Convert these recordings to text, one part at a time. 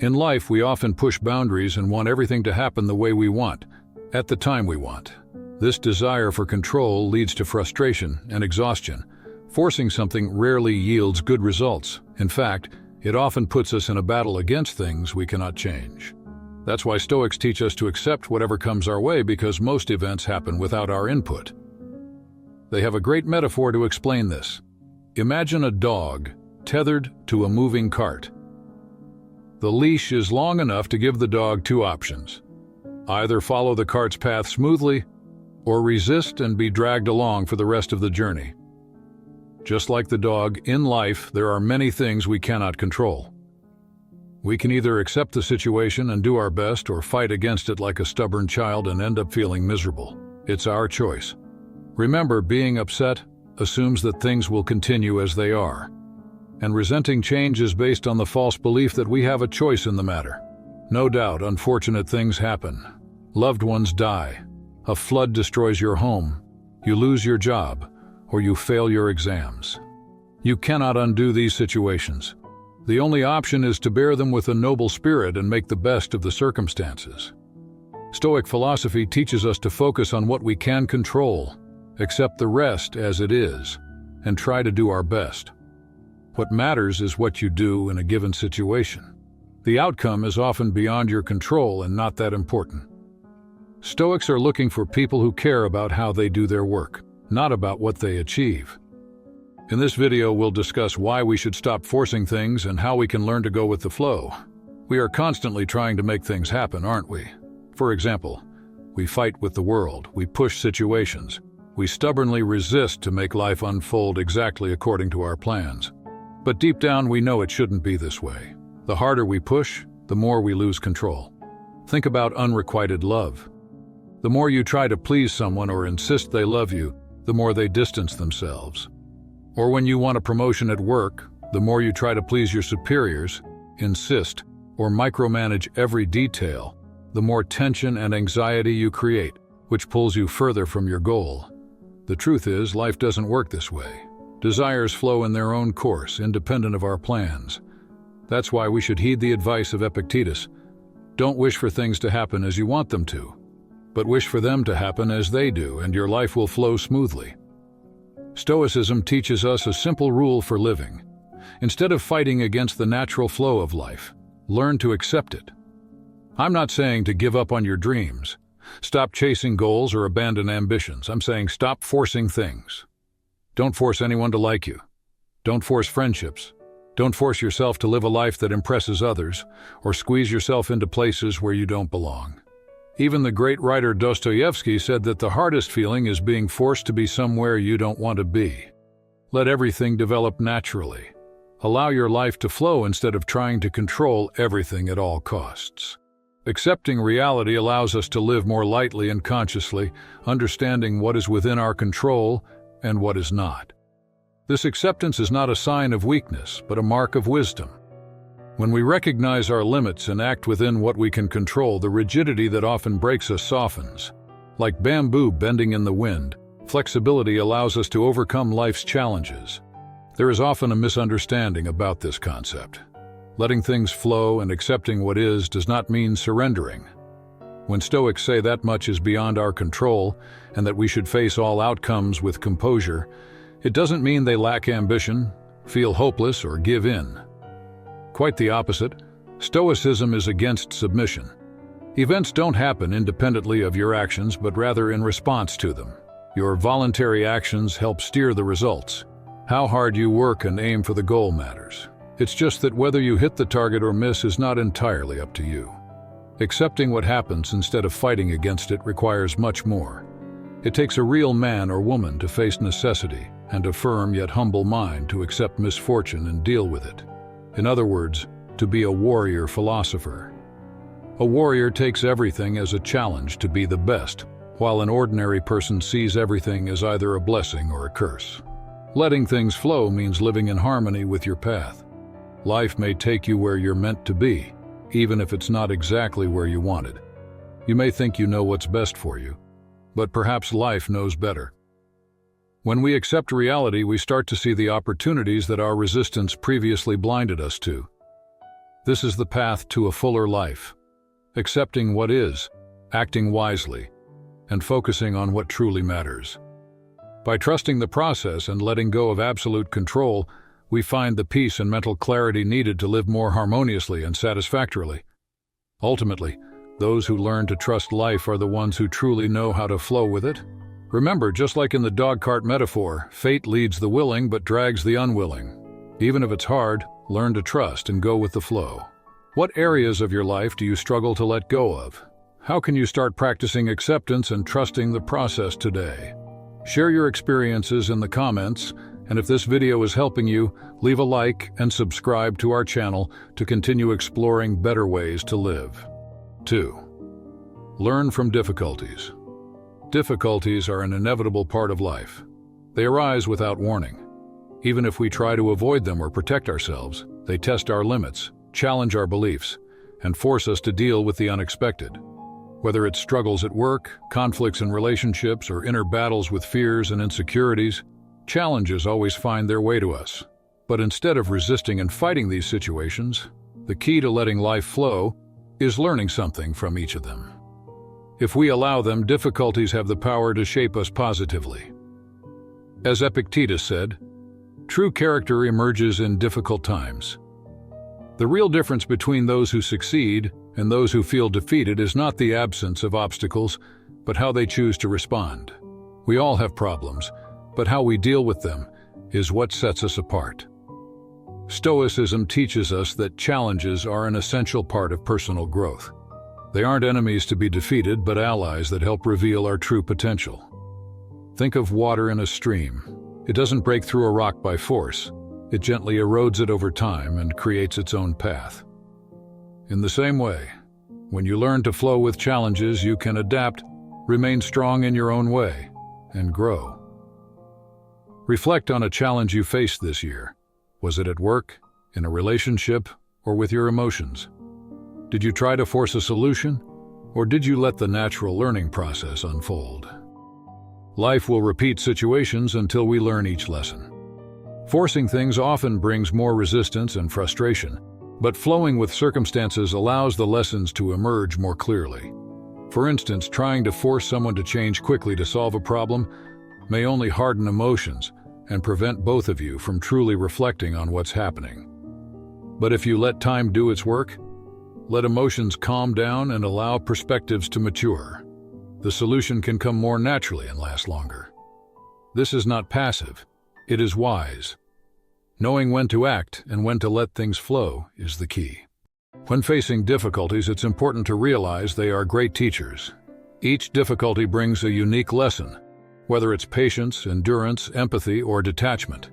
In life, we often push boundaries and want everything to happen the way we want, at the time we want. This desire for control leads to frustration and exhaustion. Forcing something rarely yields good results. In fact, it often puts us in a battle against things we cannot change. That's why Stoics teach us to accept whatever comes our way, because most events happen without our input. They have a great metaphor to explain this. Imagine a dog tethered to a moving cart. The leash is long enough to give the dog two options: either follow the cart's path smoothly, or resist and be dragged along for the rest of the journey. Just like the dog, in life there are many things we cannot control. We can either accept the situation and do our best, or fight against it like a stubborn child and end up feeling miserable. It's our choice. Remember, being upset assumes that things will continue as they are, and resenting change is based on the false belief that we have a choice in the matter. No doubt, unfortunate things happen. Loved ones die. A flood destroys your home. You lose your job, or you fail your exams. You cannot undo these situations. The only option is to bear them with a noble spirit and make the best of the circumstances. Stoic philosophy teaches us to focus on what we can control, accept the rest as it is, and try to do our best. What matters is what you do in a given situation. The outcome is often beyond your control and not that important. Stoics are looking for people who care about how they do their work, not about what they achieve. In this video, we'll discuss why we should stop forcing things and how we can learn to go with the flow. We are constantly trying to make things happen, aren't we? For example, we fight with the world, we push situations, we stubbornly resist to make life unfold exactly according to our plans. But deep down, we know it shouldn't be this way. The harder we push, the more we lose control. Think about unrequited love. The more you try to please someone or insist they love you, the more they distance themselves. Or when you want a promotion at work, the more you try to please your superiors, insist, or micromanage every detail, the more tension and anxiety you create, which pulls you further from your goal. The truth is, life doesn't work this way. Desires flow in their own course, independent of our plans. That's why we should heed the advice of Epictetus. Don't wish for things to happen as you want them to, but wish for them to happen as they do, and your life will flow smoothly. Stoicism teaches us a simple rule for living. Instead of fighting against the natural flow of life, learn to accept it. I'm not saying to give up on your dreams. Stop chasing goals or abandon ambitions. I'm saying stop forcing things. Don't force anyone to like you. Don't force friendships. Don't force yourself to live a life that impresses others, or squeeze yourself into places where you don't belong. Even the great writer Dostoevsky said that the hardest feeling is being forced to be somewhere you don't want to be. Let everything develop naturally. Allow your life to flow instead of trying to control everything at all costs. Accepting reality allows us to live more lightly and consciously, understanding what is within our control and what is not. This acceptance is not a sign of weakness, but a mark of wisdom. When we recognize our limits and act within what we can control, the rigidity that often breaks us softens. Like bamboo bending in the wind, flexibility allows us to overcome life's challenges. There is often a misunderstanding about this concept. Letting things flow and accepting what is does not mean surrendering. When Stoics say that much is beyond our control and that we should face all outcomes with composure, it doesn't mean they lack ambition, feel hopeless, or give in. Quite the opposite. Stoicism is against submission. Events don't happen independently of your actions, but rather in response to them. Your voluntary actions help steer the results. How hard you work and aim for the goal matters. It's just that whether you hit the target or miss is not entirely up to you. Accepting what happens instead of fighting against it requires much more. It takes a real man or woman to face necessity and a firm yet humble mind to accept misfortune and deal with it. In other words, to be a warrior philosopher. A warrior takes everything as a challenge to be the best, while an ordinary person sees everything as either a blessing or a curse. Letting things flow means living in harmony with your path. Life may take you where you're meant to be, even if it's not exactly where you wanted. You may think you know what's best for you, but perhaps life knows better. When we accept reality, we start to see the opportunities that our resistance previously blinded us to. This is the path to a fuller life. Accepting what is, acting wisely, and focusing on what truly matters. By trusting the process and letting go of absolute control, we find the peace and mental clarity needed to live more harmoniously and satisfactorily. Ultimately, those who learn to trust life are the ones who truly know how to flow with it. Remember, just like in the dog cart metaphor, fate leads the willing but drags the unwilling. Even if it's hard, learn to trust and go with the flow. What areas of your life do you struggle to let go of? How can you start practicing acceptance and trusting the process today? Share your experiences in the comments, and if this video is helping you, leave a like and subscribe to our channel to continue exploring better ways to live. 2. Learn from difficulties. Difficulties are an inevitable part of life. They arise without warning. Even if we try to avoid them or protect ourselves, they test our limits, challenge our beliefs, and force us to deal with the unexpected. Whether it's struggles at work, conflicts in relationships, or inner battles with fears and insecurities, challenges always find their way to us. But instead of resisting and fighting these situations, the key to letting life flow is learning something from each of them. If we allow them, difficulties have the power to shape us positively. As Epictetus said, true character emerges in difficult times. The real difference between those who succeed and those who feel defeated is not the absence of obstacles, but how they choose to respond. We all have problems, but how we deal with them is what sets us apart. Stoicism teaches us that challenges are an essential part of personal growth. They aren't enemies to be defeated, but allies that help reveal our true potential. Think of water in a stream. It doesn't break through a rock by force. It gently erodes it over time and creates its own path. In the same way, when you learn to flow with challenges, you can adapt, remain strong in your own way, and grow. Reflect on a challenge you faced this year. Was it at work, in a relationship, or with your emotions? Did you try to force a solution, or did you let the natural learning process unfold? Life will repeat situations until we learn each lesson. Forcing things often brings more resistance and frustration, but flowing with circumstances allows the lessons to emerge more clearly. For instance, trying to force someone to change quickly to solve a problem may only harden emotions and prevent both of you from truly reflecting on what's happening. But if you let time do its work, let emotions calm down and allow perspectives to mature, the solution can come more naturally and last longer. This is not passive, it is wise. Knowing when to act and when to let things flow is the key. When facing difficulties, it's important to realize they are great teachers. Each difficulty brings a unique lesson, whether it's patience, endurance, empathy, or detachment.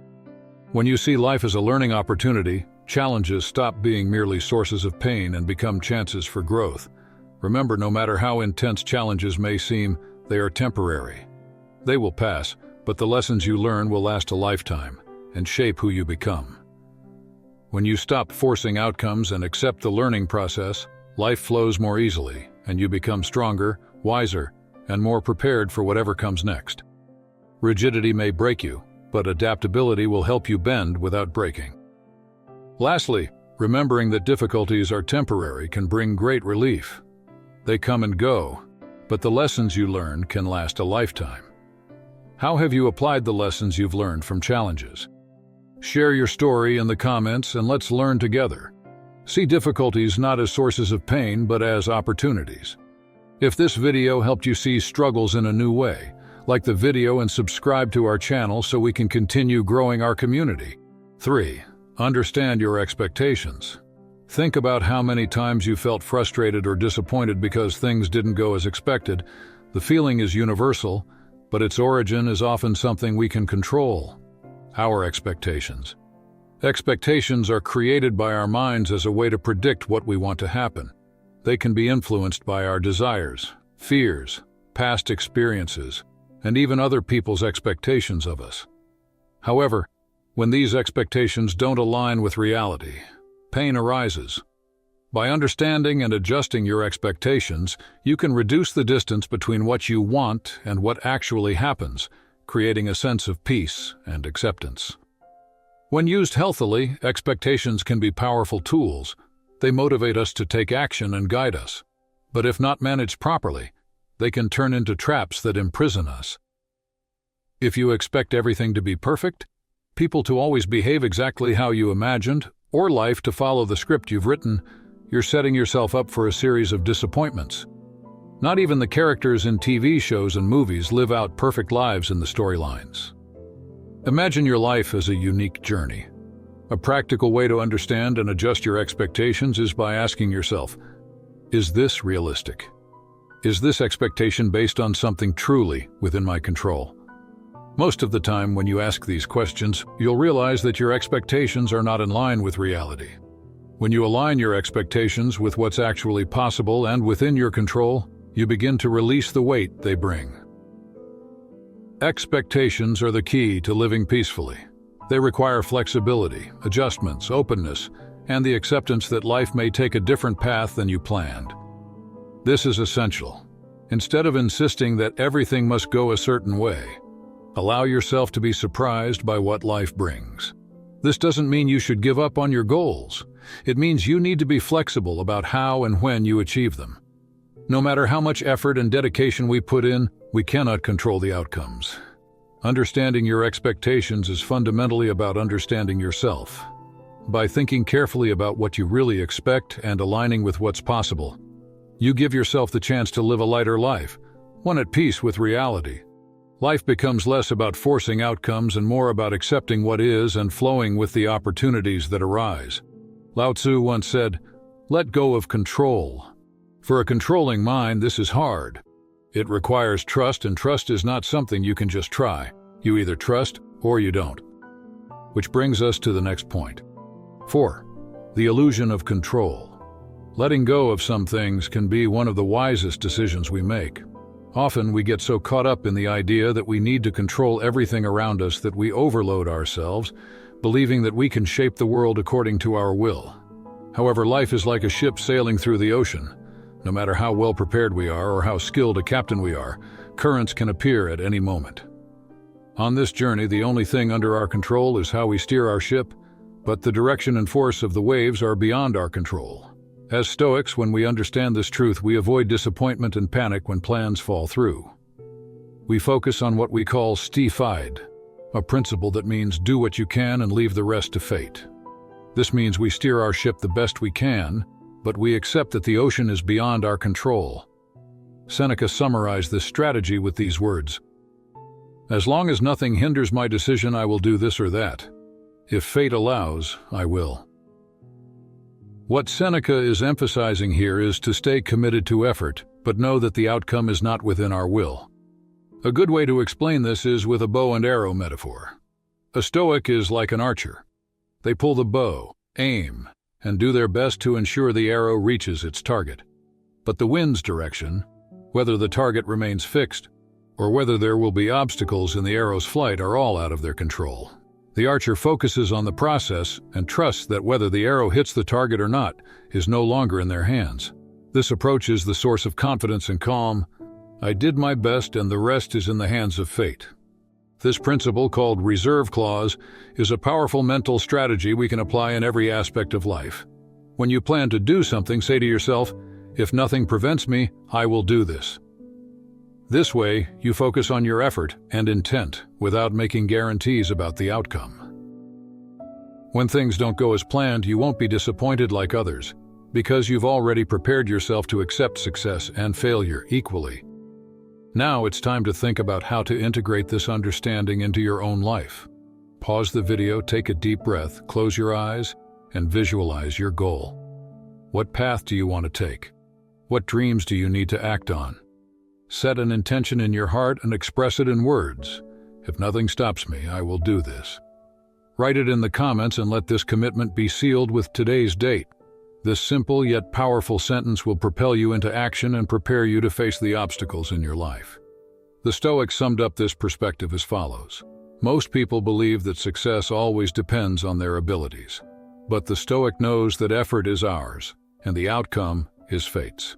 When you see life as a learning opportunity, challenges stop being merely sources of pain and become chances for growth. Remember, no matter how intense challenges may seem, they are temporary. They will pass, but the lessons you learn will last a lifetime and shape who you become. When you stop forcing outcomes and accept the learning process, life flows more easily, and you become stronger, wiser, and more prepared for whatever comes next. Rigidity may break you, but adaptability will help you bend without breaking. Lastly, remembering that difficulties are temporary can bring great relief. They come and go, but the lessons you learn can last a lifetime. How have you applied the lessons you've learned from challenges? Share your story in the comments and let's learn together. See difficulties not as sources of pain, but as opportunities. If this video helped you see struggles in a new way, like the video and subscribe to our channel so we can continue growing our community. 3. Understand your expectations. Think about how many times you felt frustrated or disappointed because things didn't go as expected. The feeling is universal, but its origin is often something we can control. Our expectations. Expectations are created by our minds as a way to predict what we want to happen. They can be influenced by our desires, fears, past experiences, and even other people's expectations of us. However, when these expectations don't align with reality, pain arises. By understanding and adjusting your expectations, you can reduce the distance between what you want and what actually happens, creating a sense of peace and acceptance. When used healthily, expectations can be powerful tools, They motivate us to take action and guide us. But if not managed properly, they can turn into traps that imprison us. If you expect everything to be perfect, people to always behave exactly how you imagined, or life to follow the script you've written, you're setting yourself up for a series of disappointments. Not even the characters in TV shows and movies live out perfect lives in the storylines. Imagine your life as a unique journey. A practical way to understand and adjust your expectations is by asking yourself, is this realistic? Is this expectation based on something truly within my control? Most of the time, when you ask these questions, you'll realize that your expectations are not in line with reality. When you align your expectations with what's actually possible and within your control, you begin to release the weight they bring. Expectations are the key to living peacefully. They require flexibility, adjustments, openness, and the acceptance that life may take a different path than you planned. This is essential. Instead of insisting that everything must go a certain way, allow yourself to be surprised by what life brings. This doesn't mean you should give up on your goals. It means you need to be flexible about how and when you achieve them. No matter how much effort and dedication we put in, we cannot control the outcomes. Understanding your expectations is fundamentally about understanding yourself. By thinking carefully about what you really expect and aligning with what's possible, you give yourself the chance to live a lighter life, one at peace with reality. Life becomes less about forcing outcomes and more about accepting what is and flowing with the opportunities that arise. Lao Tzu once said, "Let go of control." For a controlling mind, this is hard. It requires trust, and trust is not something you can just try. You either trust or you don't. Which brings us to the next point. 4. The illusion of control. Letting go of some things can be one of the wisest decisions we make. Often we get so caught up in the idea that we need to control everything around us that we overload ourselves, believing that we can shape the world according to our will. However, life is like a ship sailing through the ocean. No matter how well prepared we are or how skilled a captain we are, currents can appear at any moment. On this journey, the only thing under our control is how we steer our ship, but the direction and force of the waves are beyond our control. As Stoics, when we understand this truth, we avoid disappointment and panic when plans fall through. We focus on what we call Stoic, a principle that means do what you can and leave the rest to fate. This means we steer our ship the best we can, but we accept that the ocean is beyond our control. Seneca summarized this strategy with these words, "As long as nothing hinders my decision, I will do this or that. If fate allows, I will." What Seneca is emphasizing here is to stay committed to effort, but know that the outcome is not within our will. A good way to explain this is with a bow and arrow metaphor. A Stoic is like an archer. They pull the bow, aim, and do their best to ensure the arrow reaches its target. But the wind's direction, whether the target remains fixed, or whether there will be obstacles in the arrow's flight, are all out of their control. The archer focuses on the process and trusts that whether the arrow hits the target or not is no longer in their hands. This approach is the source of confidence and calm. I did my best and the rest is in the hands of fate. This principle, called reserve clause, is a powerful mental strategy we can apply in every aspect of life. When you plan to do something, say to yourself, "If nothing prevents me, I will do this." This way, you focus on your effort and intent without making guarantees about the outcome. When things don't go as planned, you won't be disappointed like others, because you've already prepared yourself to accept success and failure equally. Now it's time to think about how to integrate this understanding into your own life. Pause the video, take a deep breath, close your eyes, and visualize your goal. What path do you want to take? What dreams do you need to act on? Set an intention in your heart and express it in words. If nothing stops me, I will do this. Write it in the comments and let this commitment be sealed with today's date. This simple yet powerful sentence will propel you into action and prepare you to face the obstacles in your life. The Stoics summed up this perspective as follows. Most people believe that success always depends on their abilities. But the Stoic knows that effort is ours, and the outcome is fate's.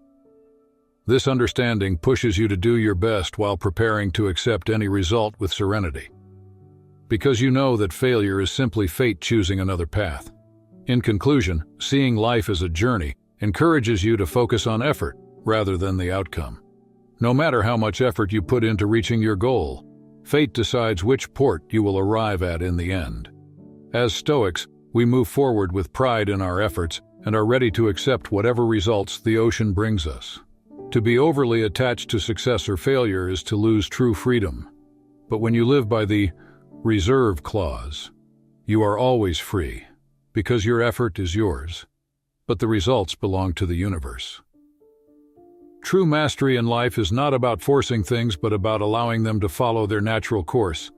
This understanding pushes you to do your best while preparing to accept any result with serenity. Because you know that failure is simply fate choosing another path. In conclusion, seeing life as a journey encourages you to focus on effort rather than the outcome. No matter how much effort you put into reaching your goal, fate decides which port you will arrive at in the end. As Stoics, we move forward with pride in our efforts and are ready to accept whatever results the ocean brings us. To be overly attached to success or failure is to lose true freedom. But when you live by the reserve clause, you are always free, because your effort is yours, but the results belong to the universe. True mastery in life is not about forcing things, but about allowing them to follow their natural course,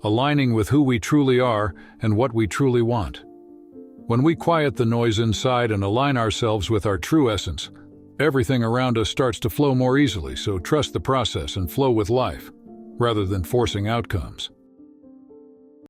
aligning with who we truly are and what we truly want. When we quiet the noise inside and align ourselves with our true essence, everything around us starts to flow more easily, so trust the process and flow with life, rather than forcing outcomes.